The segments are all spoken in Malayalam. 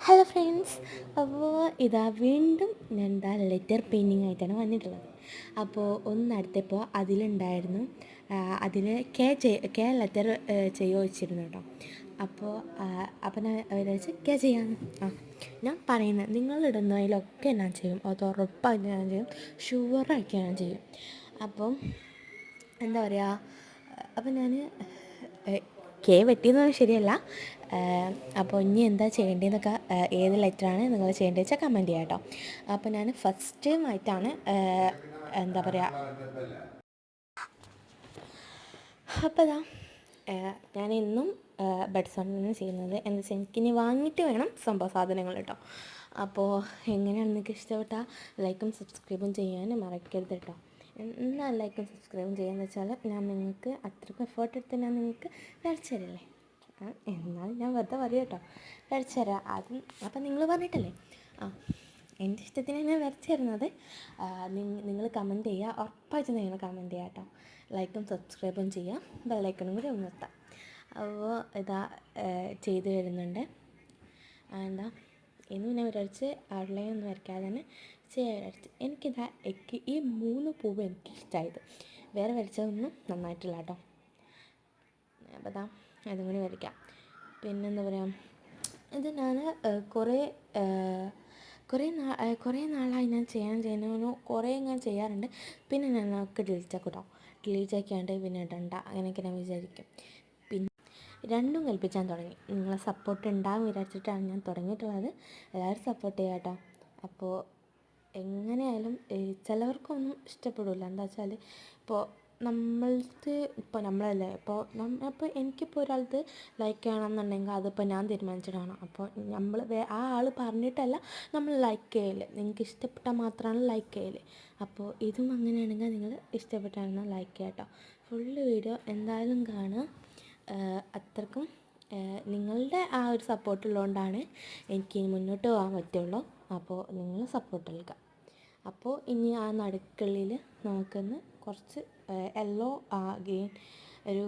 ഹലോ ഫ്രണ്ട്സ്, അപ്പോൾ ഇതാ വീണ്ടും ഞാൻ ലെറ്റർ പെയിൻറ്റിങ് ആയിട്ടാണ് വന്നിട്ടുള്ളത്. അപ്പോൾ ഒന്നടുത്തപ്പോൾ അതിലുണ്ടായിരുന്നു, അതിൽ കെ ലെറ്റർ ചെയ്യുമോ വെച്ചിരുന്നു കേട്ടോ. അപ്പോൾ ഞാൻ വിചാരിച്ച് കെ ചെയ്യാമെന്ന്. ഞാൻ പറയുന്നത് നിങ്ങളിടുന്നതിലൊക്കെ ഞാൻ ചെയ്യും, അത് ഉറപ്പായിട്ട് ഞാൻ ചെയ്യും, ഷുവറായിട്ട് ഞാൻ ചെയ്യും. അപ്പം എന്താ പറയുക, അപ്പം ഞാൻ കെ വെട്ടിയെന്ന് ശരിയല്ല. അപ്പോൾ ഇനി എന്താ ചെയ്യേണ്ടതെന്നൊക്കെ, ഏത് ലെറ്ററാണ് നിങ്ങൾ ചെയ്യേണ്ടത് വെച്ചാൽ കമൻറ്റ് ചെയ്യാം കേട്ടോ. അപ്പോൾ ഞാൻ ഫസ്റ്റ് ടൈമായിട്ടാണ് എന്താ പറയുക, അപ്പോൾ ഇതാ ഞാൻ ഇന്നും ബഡ്സോണിലാണ് ചെയ്യുന്നത്. എന്താ വെച്ചാൽ എനിക്കിനി വാങ്ങിയിട്ട് വേണം സംഭവ സാധനങ്ങൾ കേട്ടോ. അപ്പോൾ എങ്ങനെയാണ് നിങ്ങൾക്ക് ഇഷ്ടപ്പെട്ടാൽ ലൈക്കും സബ്സ്ക്രൈബും ചെയ്യാനും മറക്കരുത് കേട്ടോ. എന്നാൽ ലൈക്കും സബ്സ്ക്രൈബും ചെയ്യാന്ന് വെച്ചാൽ ഞാൻ നിങ്ങൾക്ക് അത്രയ്ക്കും എഫേർട്ട് എടുത്ത് ഞാൻ നിങ്ങൾക്ക് വരച്ചു തരില്ലേ. എന്നാൽ ഞാൻ വെറുതെ പറയും കേട്ടോ, വരച്ചു തരാം. അപ്പം നിങ്ങൾ പറഞ്ഞിട്ടല്ലേ, എൻ്റെ ഇഷ്ടത്തിന് ഞാൻ വരച്ചു തരുന്നത്. നിങ്ങൾ കമൻറ്റ് ചെയ്യുക, ഉറപ്പായിട്ട് നിങ്ങൾ കമൻറ്റ് ചെയ്യുക കേട്ടോ. ലൈക്കും സബ്സ്ക്രൈബും ചെയ്യുക, ബെല്ലൈക്കണും കൂടി ഒന്ന് നിർത്താം. അപ്പോൾ ഇതാ ചെയ്ത് വരുന്നുണ്ട്. എന്താ ഇന്ന് ഞാൻ വിചാരിച്ച് ഔട്ട്ലൈൻ ഒന്നും വരയ്ക്കാതെ തന്നെ ചെയ്യാൻ വിചാരിച്ചു. ഈ 3 പൂവ് എനിക്കിഷ്ടമായത്, വേറെ വരച്ചതൊന്നും നന്നായിട്ടില്ല കേട്ടോ. അപ്പോൾ ഇതാ അതും കൂടി വരയ്ക്കാം. പിന്നെന്താ പറയുക, ഇത് ഞാൻ കുറേ നാളായി ഞാൻ ചെയ്യുന്നതിന് കുറേ ഞാൻ ചെയ്യാറുണ്ട്. പിന്നെ ഞാൻ ഒക്കെ ഡിലീറ്റ് ആക്കും കേട്ടോ. ഡിലീറ്റ് ആക്കിയാണ്ട് പിന്നെ ഇടണ്ട അങ്ങനെയൊക്കെ ഞാൻ വിചാരിക്കും. പിന്നെ രണ്ടും കൽപ്പിച്ചാൻ തുടങ്ങി. നിങ്ങളെ സപ്പോർട്ട് ഉണ്ടാകും വിചാരിച്ചിട്ടാണ് ഞാൻ തുടങ്ങിയിട്ടുള്ളത്. എല്ലാവരും സപ്പോർട്ട് ചെയ്യാം കേട്ടോ. അപ്പോൾ എങ്ങനെയായാലും ചിലവർക്കൊന്നും ഇഷ്ടപ്പെടില്ല. എന്താ വെച്ചാൽ ഇപ്പോൾ നമ്മളല്ലേ, അപ്പോൾ എനിക്കിപ്പോൾ ഒരാൾക്ക് ലൈക്ക് ചെയ്യണമെന്നുണ്ടെങ്കിൽ അതിപ്പോൾ ഞാൻ തീരുമാനിച്ചിട്ടാണ്. അപ്പോൾ ആ ആൾ പറഞ്ഞിട്ടല്ല നമ്മൾ ലൈക്ക് ചെയ്യൽ. നിങ്ങൾക്ക് ഇഷ്ടപ്പെട്ടാൽ മാത്രമാണ് ലൈക്ക് ചെയ്യൽ. അപ്പോൾ ഇതും അങ്ങനെയാണെങ്കിൽ നിങ്ങൾ ഇഷ്ടപ്പെട്ടാണ് ലൈക്ക് ചെയ്യുക കേട്ടോ. ഫുള്ള് വീഡിയോ എന്തായാലും കാണുക. അത്രക്കും നിങ്ങളുടെ ആ ഒരു സപ്പോർട്ട് ഉള്ളതുകൊണ്ടാണ് എനിക്ക് മുന്നോട്ട് പോകാൻ പറ്റുള്ളൂ. അപ്പോൾ നിങ്ങൾ സപ്പോർട്ട് നൽകുക. അപ്പോൾ ഇനി ആ നടുക്കുള്ളിൽ നമുക്കൊന്ന് കുറച്ച് യെല്ലോ ഗ്രീൻ ഒരു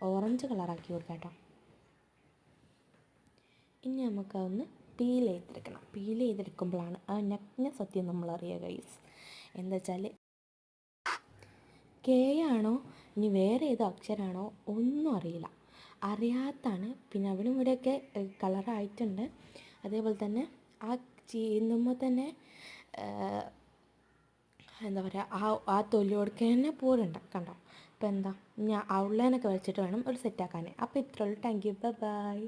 ഓറഞ്ച് കളറാക്കി കൊടുക്കാം കേട്ടോ. ഇനി നമുക്കതൊന്ന് പീൽ ചെയ്തെടുക്കണം. പീൽ ചെയ്തെടുക്കുമ്പോഴാണ് ആ ഞെഞ്ഞ സത്യം നമ്മളറിയുക ഗൈസ്. എന്താ വെച്ചാൽ കെ ആണോ ഇനി വേറെ ഏതോ അക്ഷരമാണോ ഒന്നും അറിയില്ല, അറിയാത്താണ്. പിന്നെ അവിടെ ഇവിടെയൊക്കെ കളറായിട്ടുണ്ട്. അതേപോലെ തന്നെ ആ ചെയ്യുമ്പോൾ തന്നെ എന്താ പറയുക, ആ തൊലിയോടൊക്കെ തന്നെ പോരുണ്ട് കണ്ടോ. അപ്പോൾ എന്താ ഞാൻ ഔട്ട്ലൈനൊക്കെ വെച്ചിട്ട് വേണം ഒരു സെറ്റാക്കാൻ. അപ്പോൾ ഇത്രയുള്ളൂ. Thank you, by.